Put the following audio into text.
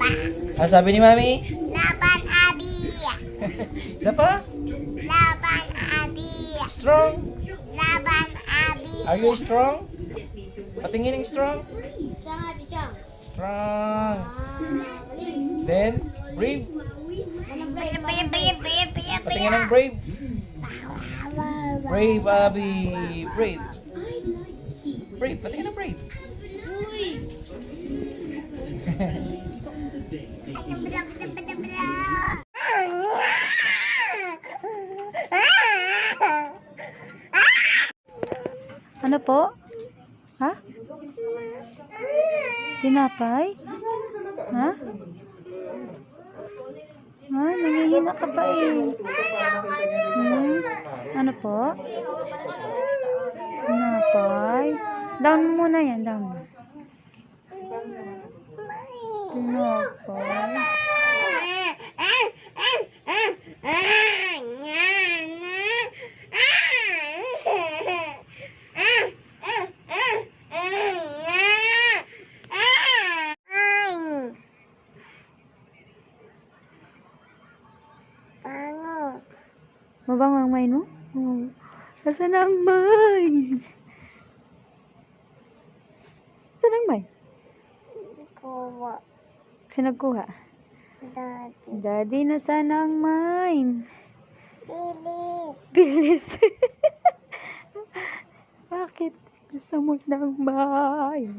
Ano sabi ni Mami? Laban Abi. Isa pa? Laban Abi. Strong? Laban Abi. Are you strong? Patingin ng strong? Siyang Abi siyang. Strong. Galing. Then, brave. Brave. Patingin ng brave. Brave, Abby. Brave. Brave. Patingin ng brave. Uy. Ano po? Ha? Tinapay? Ha? Ha? Nangihina ka pa eh. Ano po? Tinapay? Down mo muna yan, down mo. Tinapay? Mabango ang main mo? Nasaan ang main? Saan ang main? Kuha. Sino nagkuha? Dati. Daddy, nasaan ang main? Bilis. Bilis. Bakit? Gusto mo ng main?